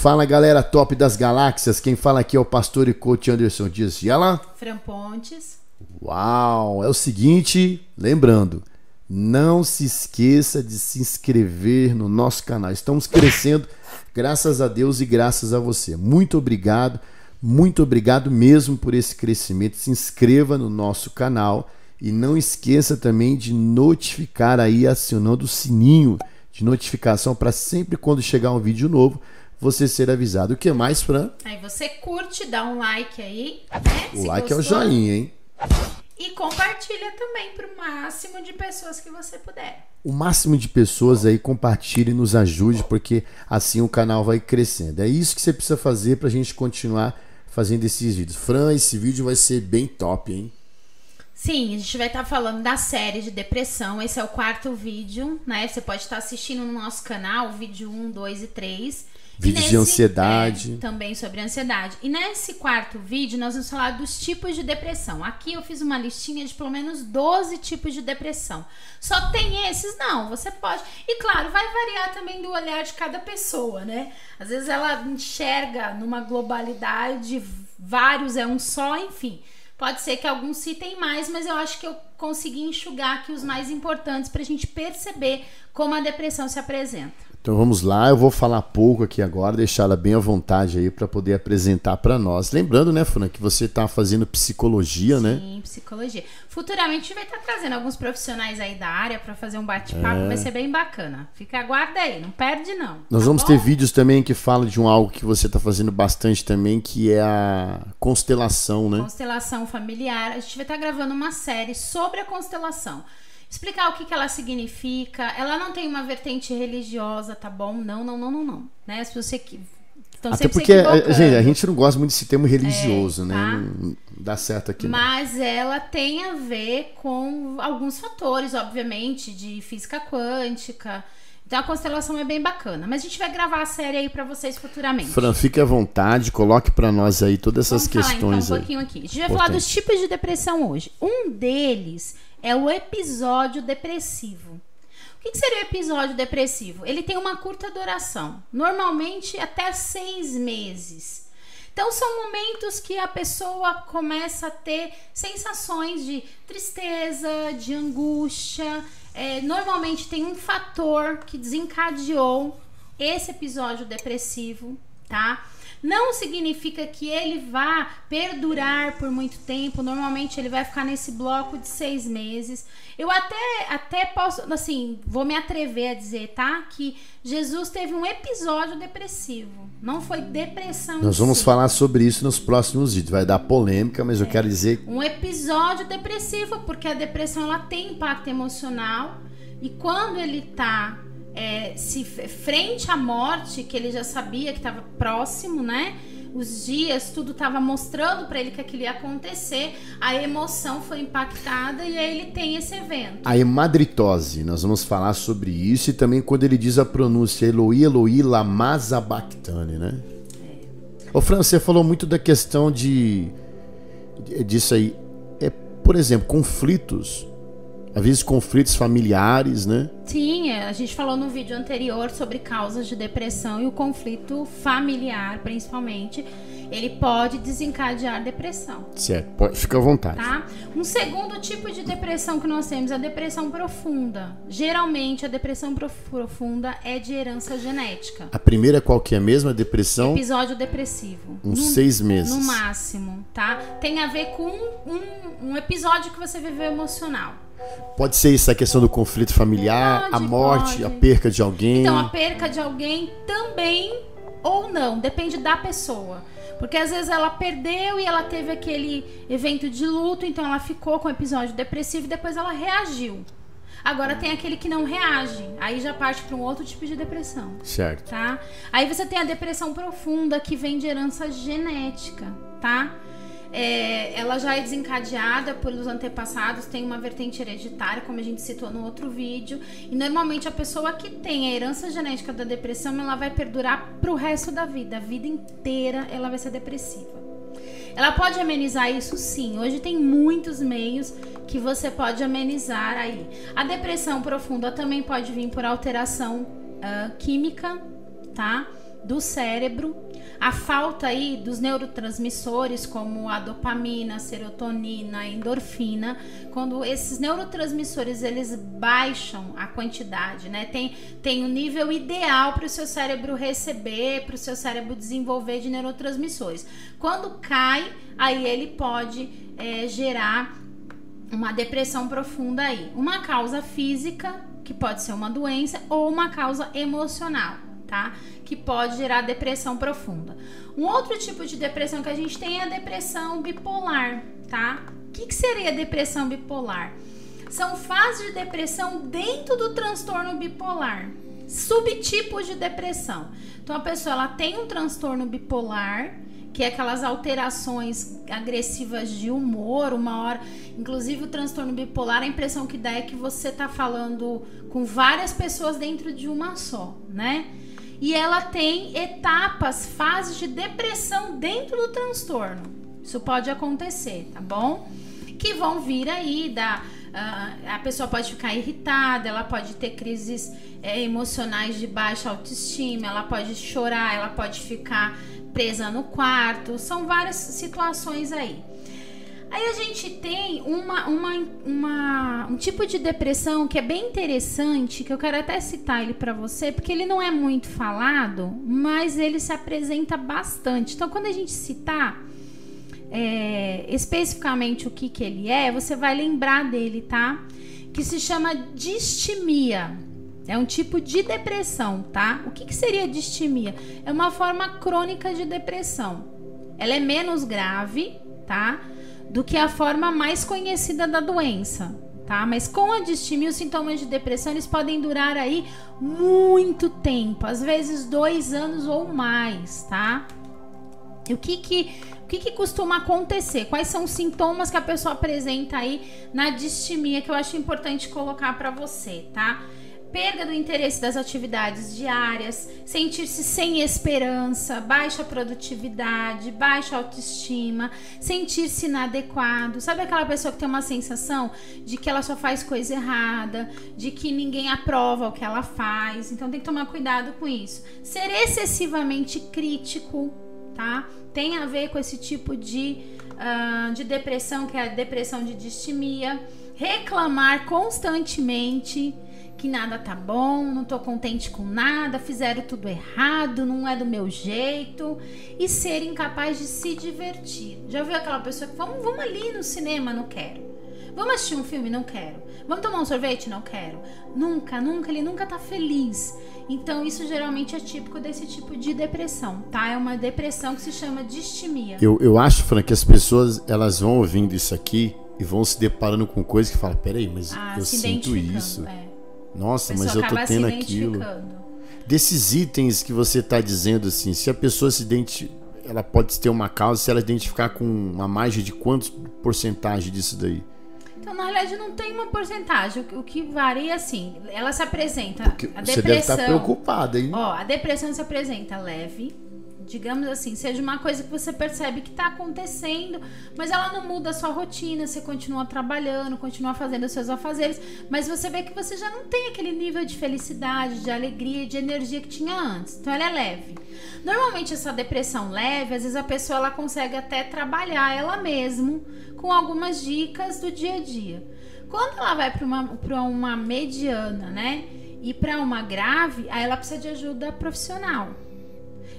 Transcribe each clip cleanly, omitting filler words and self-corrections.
Fala, galera top das galáxias. Quem fala aqui é o pastor e coach Anderson Dias Viala. Fran Pontes. Uau, é o seguinte, lembrando, não se esqueça de se inscrever no nosso canal. Estamos crescendo, graças a Deus e graças a você. Muito obrigado mesmo por esse crescimento. Se inscreva no nosso canal e não esqueça também de notificar aí, acionando o sininho de notificação para sempre quando chegar um vídeo novo, você ser avisado. O que mais, Fran? Aí você curte, dá um like aí, né? O like é o joinha, hein? E compartilha também para o máximo de pessoas que você puder. O máximo de pessoas aí, compartilhe e nos ajude, porque assim o canal vai crescendo. É isso que você precisa fazer para a gente continuar fazendo esses vídeos. Fran, esse vídeo vai ser bem top, hein? Sim, a gente vai estar falando da série de depressão. Esse é o 4º vídeo, né? Você pode estar assistindo no nosso canal, vídeo 1, 2 e 3. Vídeos de ansiedade. Também sobre ansiedade. E nesse 4º vídeo nós vamos falar dos tipos de depressão. Aqui eu fiz uma listinha de pelo menos 12 tipos de depressão. Só tem esses? Não, você pode. E claro, vai variar também do olhar de cada pessoa, né? Às vezes ela enxerga numa globalidade, vários é um só, enfim. Pode ser que alguns citem mais, mas eu acho que eu consegui enxugar aqui os mais importantes para a gente perceber como a depressão se apresenta. Então vamos lá, eu vou falar pouco aqui agora, deixar ela bem à vontade aí para poder apresentar para nós. Lembrando, né, Fran, que você está fazendo psicologia, né? Sim, psicologia. Futuramente a gente vai estar trazendo alguns profissionais aí da área para fazer um bate-papo, vai ser bem bacana. Fica, aguarda aí, não perde não. Nós vamos ter vídeos também que falam de algo que você está fazendo bastante também, que é a constelação, né? Constelação familiar. A gente vai estar gravando uma série sobre a constelação. Explicar o que ela significa. Ela não tem uma vertente religiosa, tá bom? Não. Né? Se você que até porque, gente, a gente não gosta muito desse termo religioso, né? Tá? Não dá certo aqui. Mas ela tem a ver com alguns fatores, obviamente, de física quântica. Então a constelação é bem bacana. Mas a gente vai gravar a série aí pra vocês futuramente. Fran, fique à vontade, coloque pra nós aí todas essas questões. Vamos falar então um pouquinho aqui. A gente vai falar dos tipos de depressão hoje. Um deles é o episódio depressivo. O que seria o episódio depressivo? Ele tem uma curta duração, normalmente até 6 meses. Então são momentos que a pessoa começa a ter sensações de tristeza, de angústia. Normalmente tem um fator que desencadeou esse episódio depressivo, tá? Não significa que ele vá perdurar por muito tempo. Normalmente ele vai ficar nesse bloco de 6 meses. Eu até posso, assim, vou me atrever a dizer, tá? Que Jesus teve um episódio depressivo. Não foi depressão. Nós vamos falar sobre isso nos próximos vídeos. Vai dar polêmica, mas eu quero dizer... Um episódio depressivo, porque a depressão ela tem impacto emocional. E quando ele tá... frente à morte, que ele já sabia que estava próximo, né? Os dias, tudo estava mostrando para ele que aquilo ia acontecer, a emoção foi impactada e aí ele tem esse evento. A hemadritose, nós vamos falar sobre isso, e também quando ele diz a pronúncia Eloi, Eloi, lama sabachthani, né? Ô Fran, você falou muito da questão disso aí. Por exemplo, conflitos. Às vezes conflitos familiares, né? Sim, a gente falou no vídeo anterior sobre causas de depressão e o conflito familiar, principalmente, ele pode desencadear depressão. Certo, fica à vontade. Tá? Um segundo tipo de depressão que nós temos é a depressão profunda. Geralmente, a depressão profunda é de herança genética. A primeira qual que é mesmo? A depressão? Episódio depressivo. Uns 6 meses. No máximo, tá? Tem a ver com um episódio que você viveu emocional. Pode ser isso, a questão do conflito familiar, a morte, a perca de alguém. Então, a perca de alguém também ou não, depende da pessoa. Porque às vezes ela perdeu e ela teve aquele evento de luto, então ela ficou com o episódio depressivo e depois ela reagiu. Agora tem aquele que não reage, aí já parte para um outro tipo de depressão. Certo. Tá? Aí você tem a depressão profunda, que vem de herança genética, tá? Ela já é desencadeada pelos antepassados, tem uma vertente hereditária, como a gente citou no outro vídeo, e normalmente a pessoa que tem a herança genética da depressão, ela vai perdurar pro resto da vida, a vida inteira ela vai ser depressiva. Ela pode amenizar isso, sim. Hoje tem muitos meios que você pode amenizar aí. A depressão profunda também pode vir por alteração química, tá? do cérebro, a falta aí dos neurotransmissores como a dopamina, a serotonina, a endorfina. Quando esses neurotransmissores eles baixam a quantidade, né? Tem o nível ideal para o seu cérebro receber, para o seu cérebro desenvolver de neurotransmissores. Quando cai, aí ele pode gerar uma depressão profunda aí. Uma causa física, que pode ser uma doença, ou uma causa emocional, tá? Que pode gerar depressão profunda. Um outro tipo de depressão que a gente tem é a depressão bipolar, tá? O que seria a depressão bipolar? São fases de depressão dentro do transtorno bipolar, subtipos de depressão. Então a pessoa ela tem um transtorno bipolar, que é aquelas alterações agressivas de humor, uma hora... Inclusive o transtorno bipolar, a impressão que dá é que você tá falando com várias pessoas dentro de uma só, né? E ela tem etapas, fases de depressão dentro do transtorno. Isso pode acontecer, tá bom? Que vão vir aí a pessoa pode ficar irritada, ela pode ter crises emocionais de baixa autoestima, ela pode chorar, ela pode ficar presa no quarto, são várias situações aí. Aí a gente tem um tipo de depressão que é bem interessante, que eu quero até citar ele para você, porque ele não é muito falado, mas ele se apresenta bastante. Então, quando a gente citar especificamente o que ele é, você vai lembrar dele, tá? Que se chama distimia. É um tipo de depressão, tá? O que seria distimia? É uma forma crônica de depressão. Ela é menos grave, tá? Do que a forma mais conhecida da doença, tá? Mas com a distimia, os sintomas de depressão, eles podem durar aí muito tempo, às vezes 2 anos ou mais, tá? E o que costuma acontecer? Quais são os sintomas que a pessoa apresenta aí na distimia, que eu acho importante colocar para você, tá? Perda do interesse das atividades diárias, sentir-se sem esperança, baixa produtividade, baixa autoestima, sentir-se inadequado. Sabe aquela pessoa que tem uma sensação de que ela só faz coisa errada, de que ninguém aprova o que ela faz? Então tem que tomar cuidado com isso. Ser excessivamente crítico, tá? Tem a ver com esse tipo de depressão, que é a depressão de distimia. Reclamar constantemente que nada tá bom, não tô contente com nada, fizeram tudo errado, não é do meu jeito, e ser incapaz de se divertir. Já viu aquela pessoa que vamos ali no cinema? Não quero. Vamos assistir um filme? Não quero. Vamos tomar um sorvete? Não quero. Nunca, ele nunca tá feliz. Então isso geralmente é típico desse tipo de depressão, tá? É uma depressão que se chama distimia. Eu acho, Fran, que as pessoas elas vão ouvindo isso aqui e vão se deparando com coisas que falam, peraí, mas eu sinto isso. Nossa, mas eu tô tendo aquilo. Desses itens que você tá dizendo assim, se a pessoa ela pode ter uma causa, se ela identificar com uma margem de quantos porcentagem disso daí? Então, na realidade, não tem uma porcentagem. O que varia, assim, ela se apresenta... Porque a você deve estar preocupada, hein? Ó, a depressão se apresenta leve, digamos assim, seja uma coisa que você percebe que está acontecendo, mas ela não muda a sua rotina, você continua trabalhando, continua fazendo os seus afazeres, mas você vê que você já não tem aquele nível de felicidade, de alegria, de energia que tinha antes. Então ela é leve. Normalmente essa depressão leve, às vezes a pessoa ela consegue até trabalhar ela mesma com algumas dicas do dia a dia. Quando ela vai para uma mediana, né, e para uma grave, aí ela precisa de ajuda profissional.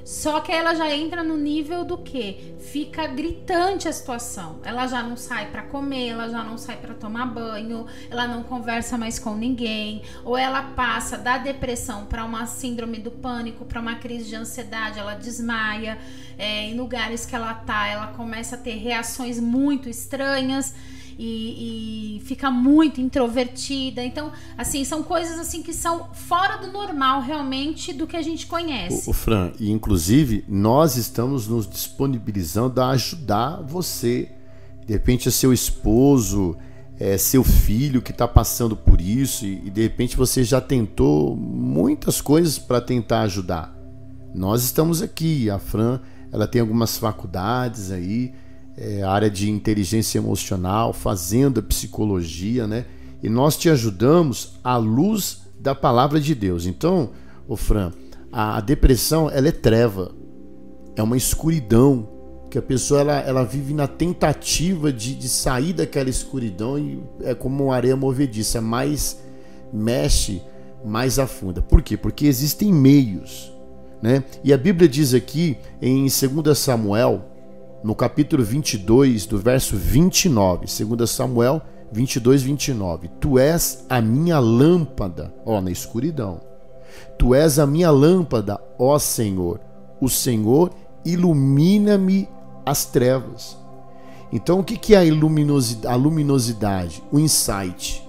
Só que ela já entra no nível do que? Fica gritante a situação. Ela já não sai para comer, ela já não sai para tomar banho, ela não conversa mais com ninguém, ou ela passa da depressão para uma síndrome do pânico, para uma crise de ansiedade, ela desmaia. Em lugares que ela tá, ela começa a ter reações muito estranhas. E fica muito introvertida. Então, assim, são coisas assim que são fora do normal realmente do que a gente conhece. O Fran, e inclusive nós estamos nos disponibilizando a ajudar você. De repente é seu esposo, seu filho que está passando por isso e de repente você já tentou muitas coisas para tentar ajudar. Nós estamos aqui. A Fran, ela tem algumas faculdades aí, a área de inteligência emocional, fazendo a psicologia, né? E nós te ajudamos à luz da palavra de Deus. Então, Fran, A depressão, ela é treva, é uma escuridão, que a pessoa ela vive na tentativa de sair daquela escuridão e é como uma areia movediça, mais mexe, mais afunda. Por quê? Porque existem meios, né? E a Bíblia diz aqui em 2 Samuel, no capítulo 22, do verso 29, 2 Samuel 22, 29, tu és a minha lâmpada, ó, na escuridão. Tu és a minha lâmpada, ó Senhor. O Senhor ilumina-me as trevas. Então, o que é a luminosidade? O insight.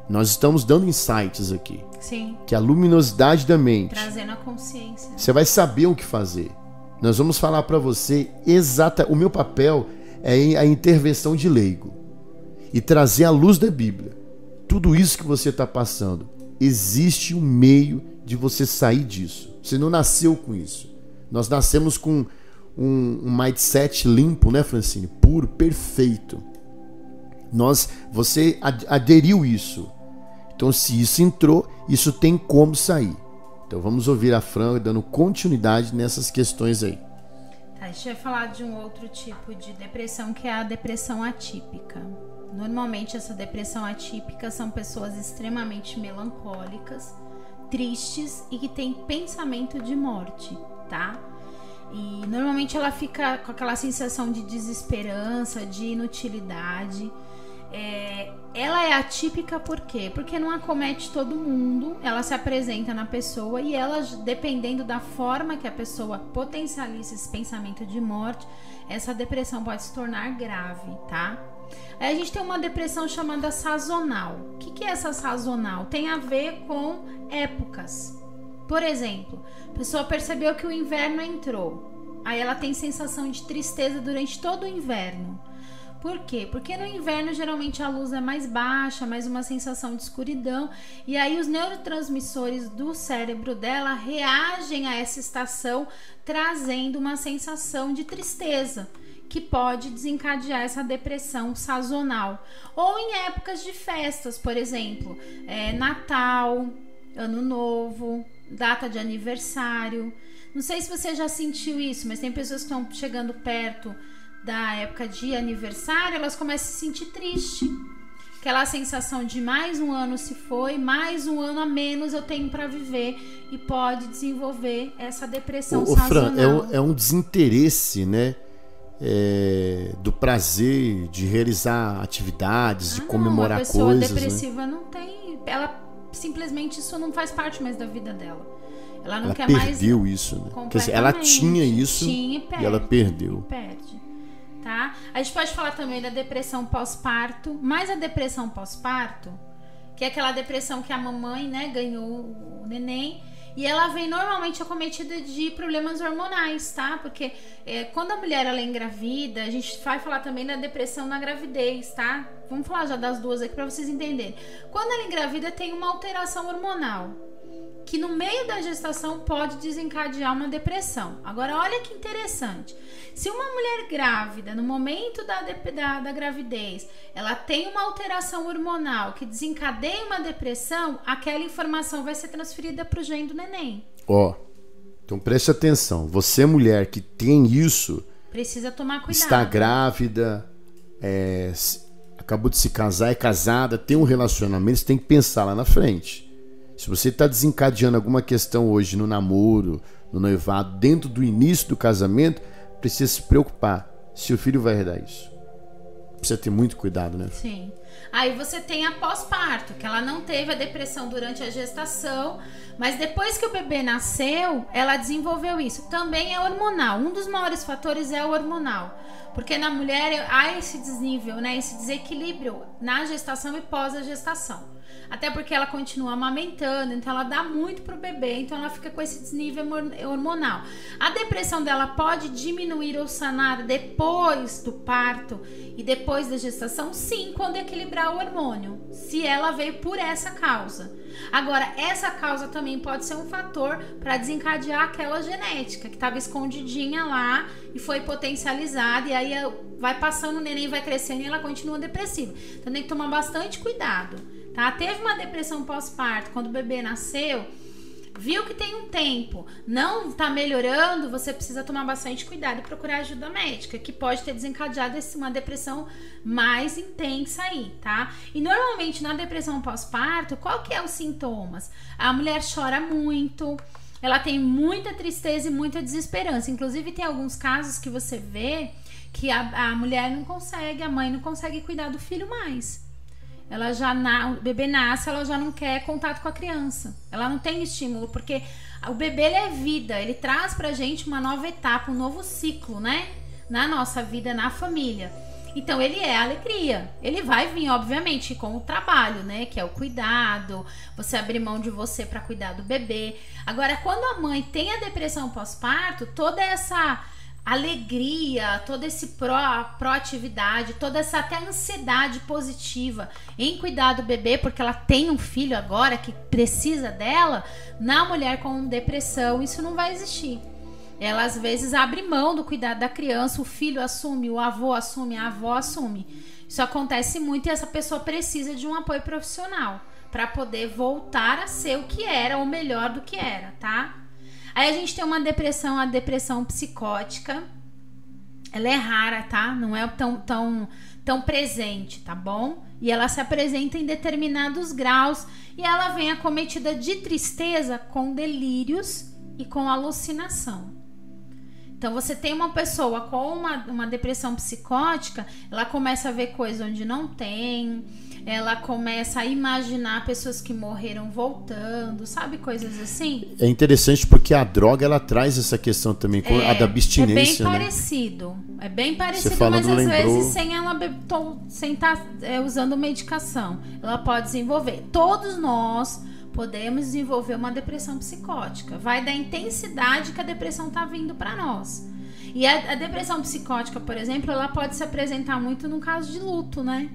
Nós estamos dando insights aqui. Sim. Que é a luminosidade da mente. Trazendo a consciência. Você vai saber o que fazer. Nós vamos falar para você o meu papel é a intervenção de leigo e trazer a luz da Bíblia. Tudo isso que você está passando, existe um meio de você sair disso. Você não nasceu com isso. Nós nascemos com um mindset limpo, né, Francine? Puro, perfeito. Você aderiu isso. Então, se isso entrou, isso tem como sair. Então, vamos ouvir a Fran dando continuidade nessas questões aí. Tá, a gente vai falar de um outro tipo de depressão, que é a depressão atípica. Normalmente, essa depressão atípica são pessoas extremamente melancólicas, tristes e que têm pensamento de morte, tá? E normalmente ela fica com aquela sensação de desesperança, de inutilidade. Ela é atípica por quê? Porque não acomete todo mundo, ela se apresenta na pessoa e ela, dependendo da forma que a pessoa potencializa esse pensamento de morte, essa depressão pode se tornar grave, tá? Aí a gente tem uma depressão chamada sazonal. O que é essa sazonal? Tem a ver com épocas. Por exemplo, a pessoa percebeu que o inverno entrou, aí ela tem sensação de tristeza durante todo o inverno. Por quê? Porque no inverno geralmente a luz é mais baixa, mais uma sensação de escuridão, e aí os neurotransmissores do cérebro dela reagem a essa estação, trazendo uma sensação de tristeza, que pode desencadear essa depressão sazonal. Ou em épocas de festas, por exemplo, Natal, Ano Novo, data de aniversário. Não sei se você já sentiu isso, mas tem pessoas que estão chegando perto da época de aniversário, elas começam a se sentir triste. Aquela sensação de mais um ano se foi, mais um ano a menos eu tenho para viver, e pode desenvolver essa depressão sazonal. Fran, é um desinteresse, né? Do prazer de realizar atividades, de comemorar coisas. Uma pessoa depressiva, né? Não tem, ela simplesmente, isso não faz parte mais da vida dela. Ela não quer mais. Ela perdeu isso, né? Quer dizer, ela tinha isso e ela perdeu. Perde. Tá? A gente pode falar também da depressão pós-parto, mas a depressão pós-parto, que é aquela depressão que a mamãe, né, ganhou o neném, e ela vem normalmente acometida de problemas hormonais, tá? Porque quando a mulher ela engravida, a gente vai falar também da depressão na gravidez, tá? Vamos falar já das duas aqui para vocês entenderem. Quando ela engravida, tem uma alteração hormonal, que no meio da gestação pode desencadear uma depressão. Agora, olha que interessante. Se uma mulher grávida, no momento da gravidez, ela tem uma alteração hormonal que desencadeia uma depressão, aquela informação vai ser transferida para o gene do neném. Então preste atenção. Você, mulher que tem isso, precisa tomar cuidado. Está grávida, acabou de se casar, é casada, tem um relacionamento, você tem que pensar lá na frente. Se você está desencadeando alguma questão hoje no namoro, no noivado, dentro do início do casamento, precisa se preocupar se o filho vai herdar isso. Precisa ter muito cuidado, né? Sim. Aí você tem a pós-parto, que ela não teve a depressão durante a gestação, mas depois que o bebê nasceu, ela desenvolveu isso. Também é hormonal. Um dos maiores fatores é o hormonal. Porque na mulher há esse desnível, né? Esse desequilíbrio na gestação e pós a gestação. Até porque ela continua amamentando, então ela dá muito pro bebê, então ela fica com esse desnível hormonal. A depressão dela pode diminuir ou sanar depois do parto e depois da gestação? Sim, quando equilibrar o hormônio, se ela veio por essa causa. Agora, essa causa também pode ser um fator para desencadear aquela genética que estava escondidinha lá e foi potencializada, e aí vai passando, o neném vai crescendo e ela continua depressiva. Então tem que tomar bastante cuidado. Tá? Teve uma depressão pós-parto quando o bebê nasceu, Viu que tem um tempo, não tá melhorando, você precisa tomar bastante cuidado e procurar ajuda médica, que pode ter desencadeado uma depressão mais intensa aí, tá? E normalmente na depressão pós-parto, qual que é os sintomas? A mulher chora muito, ela tem muita tristeza e muita desesperança. Inclusive tem alguns casos que você vê que a mulher não consegue, a mãe não consegue cuidar do filho mais. Ela já o bebê nasce, ela já não quer contato com a criança. Ela não tem estímulo, porque o bebê ele é vida, ele traz pra gente uma nova etapa, um novo ciclo, né? Na nossa vida, na família. Então ele é alegria. Ele vai vir, obviamente, com o trabalho, né? Que é o cuidado, você abrir mão de você pra cuidar do bebê. Agora, quando a mãe tem a depressão pós-parto, toda essa alegria, toda essa proatividade, toda essa até ansiedade positiva em cuidar do bebê, porque ela tem um filho agora que precisa dela, na mulher com depressão isso não vai existir. Ela às vezes abre mão do cuidado da criança, o filho assume, o avô assume, a avó assume. Isso acontece muito e essa pessoa precisa de um apoio profissional para poder voltar a ser o que era ou melhor do que era, tá? Aí a gente tem uma depressão, a depressão psicótica. Ela é rara, tá? Não é tão presente, tá bom? E ela se apresenta em determinados graus e ela vem acometida de tristeza com delírios e com alucinação. Então você tem uma pessoa com uma depressão psicótica, ela começa a ver coisas onde não tem, ela começa a imaginar pessoas que morreram voltando, sabe? Coisas assim. É interessante porque a droga, ela traz essa questão também, a da abstinência, é bem né? parecido. É bem parecido, falando, mas às lembrou... vezes sem estar usando medicação. Ela pode desenvolver. Todos nós podemos desenvolver uma depressão psicótica. Vai da intensidade que a depressão está vindo para nós. E a depressão psicótica, por exemplo, ela pode se apresentar muito no caso de luto, né?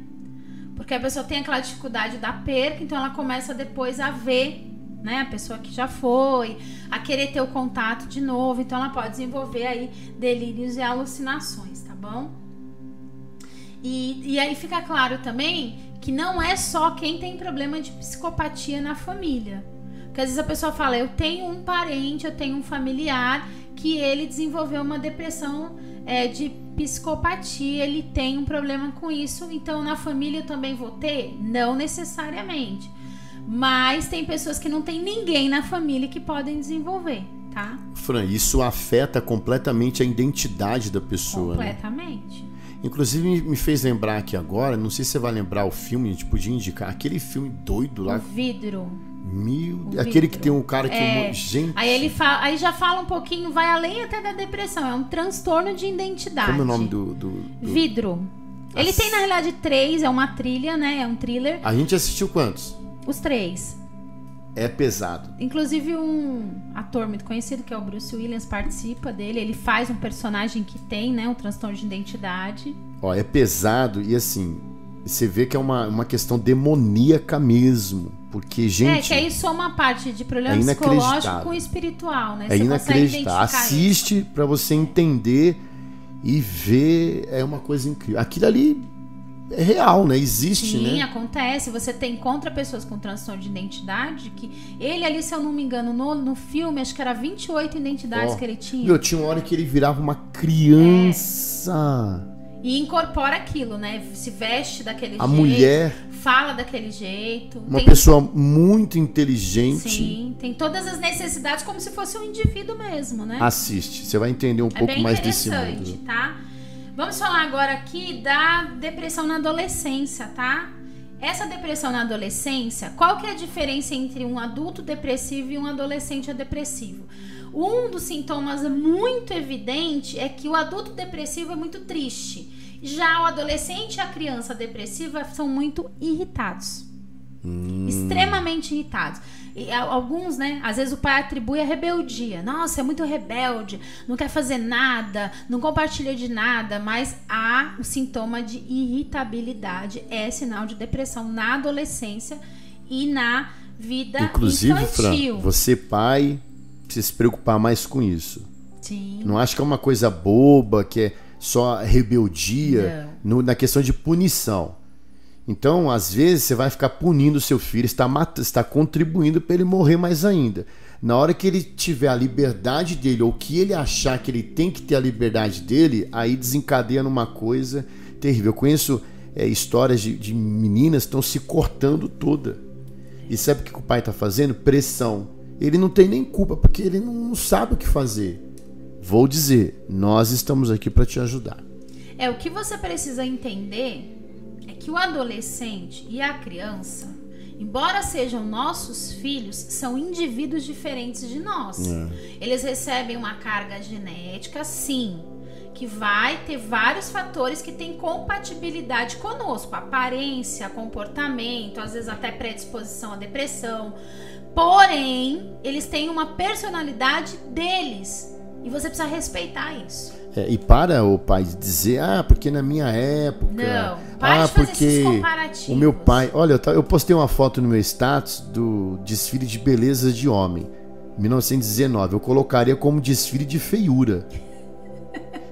Porque a pessoa tem aquela dificuldade da perca, então ela começa depois a ver, né, a pessoa que já foi, a querer ter o contato de novo, então ela pode desenvolver aí delírios e alucinações, tá bom? E aí fica claro também que não é só quem tem problema de psicopatia na família. Porque às vezes a pessoa fala, eu tenho um parente, eu tenho um familiar que ele desenvolveu uma depressão de psicopatia, ele tem um problema com isso, então na família eu também vou ter? Não necessariamente. Mas tem pessoas que não tem ninguém na família que podem desenvolver, tá? Fran, isso afeta completamente a identidade da pessoa, completamente. Né? Inclusive me fez lembrar aqui agora, não sei se você vai lembrar o filme, a gente podia indicar, aquele filme doido lá. O Vidro. Aquele que tem um cara que... Gente... Aí já fala um pouquinho, vai além até da depressão, é um transtorno de identidade. Como é o nome do... Vidro. Ele tem, na realidade, 3, é uma trilha, né? É um thriller. A gente assistiu quantos? Os 3. É pesado. Inclusive um ator muito conhecido, que é o Bruce Willis, participa dele. Ele faz um personagem que tem, né, um transtorno de identidade. Ó, é pesado e assim, você vê que é uma questão demoníaca mesmo. Porque, gente... que aí soma uma parte de problema psicológico com espiritual, né? É inacreditável. Assiste pra você entender e ver, é uma coisa incrível. Aquilo ali é real, né? Existe, né? Sim, acontece. Você encontra pessoas com transtorno de identidade que ele ali, se eu não me engano, no filme, acho que era 28 identidades que ele tinha. Tinha uma hora que ele virava uma criança. E incorpora aquilo, né? Se veste daquele jeito. A mulher... Fala daquele jeito. Uma pessoa muito inteligente. Sim, tem todas as necessidades como se fosse um indivíduo mesmo, né? Assiste, você vai entender um pouco mais desse mundo. É bem interessante, tá? Vamos falar agora aqui da depressão na adolescência, tá? Essa depressão na adolescência, qual que é a diferença entre um adulto depressivo e um adolescente depressivo? Um dos sintomas muito evidente é que o adulto depressivo é muito triste. Já o adolescente e a criança depressiva são muito irritados. Extremamente irritados. E alguns, né? Às vezes o pai atribui a rebeldia. Nossa, é muito rebelde, não quer fazer nada, não compartilha de nada. Mas há o sintoma de irritabilidade. É sinal de depressão na adolescência e na vida inclusive, infantil. Fran, você pai precisa se preocupar mais com isso. Sim. Não acho que é uma coisa boba, que é só rebeldia na questão de punição. Então, às vezes, você vai ficar punindo o seu filho, está contribuindo para ele morrer mais ainda. Na hora que ele tiver a liberdade dele, ou que ele achar que ele tem que ter a liberdade dele, aí desencadeia numa coisa terrível. Eu conheço histórias de meninas que estão se cortando toda. E sabe o que o pai está fazendo? Pressão. Ele não tem nem culpa, porque ele não sabe o que fazer. Vou dizer, nós estamos aqui para te ajudar. O que você precisa entender é que o adolescente e a criança, embora sejam nossos filhos, são indivíduos diferentes de nós. Eles recebem uma carga genética, sim, que vai ter vários fatores que têm compatibilidade conosco. Aparência, comportamento, às vezes até predisposição à depressão. Porém, eles têm uma personalidade deles. E você precisa respeitar isso. E para o pai dizer, porque na minha época... Não, para de fazer esses comparativos. O meu pai... Olha, eu postei uma foto no meu status do desfile de beleza de homem, 1919. Eu colocaria como desfile de feiura.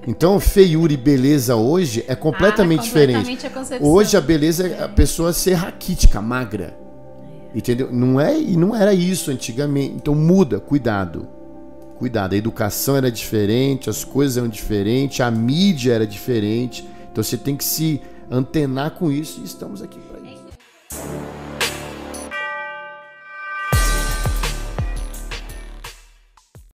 Então, feiura e beleza hoje é completamente diferente. Hoje a beleza é a pessoa ser raquítica, magra. Entendeu? Não era isso antigamente. Então muda, cuidado. Cuidado, a educação era diferente, as coisas eram diferentes, a mídia era diferente. Então você tem que se antenar com isso e estamos aqui para isso.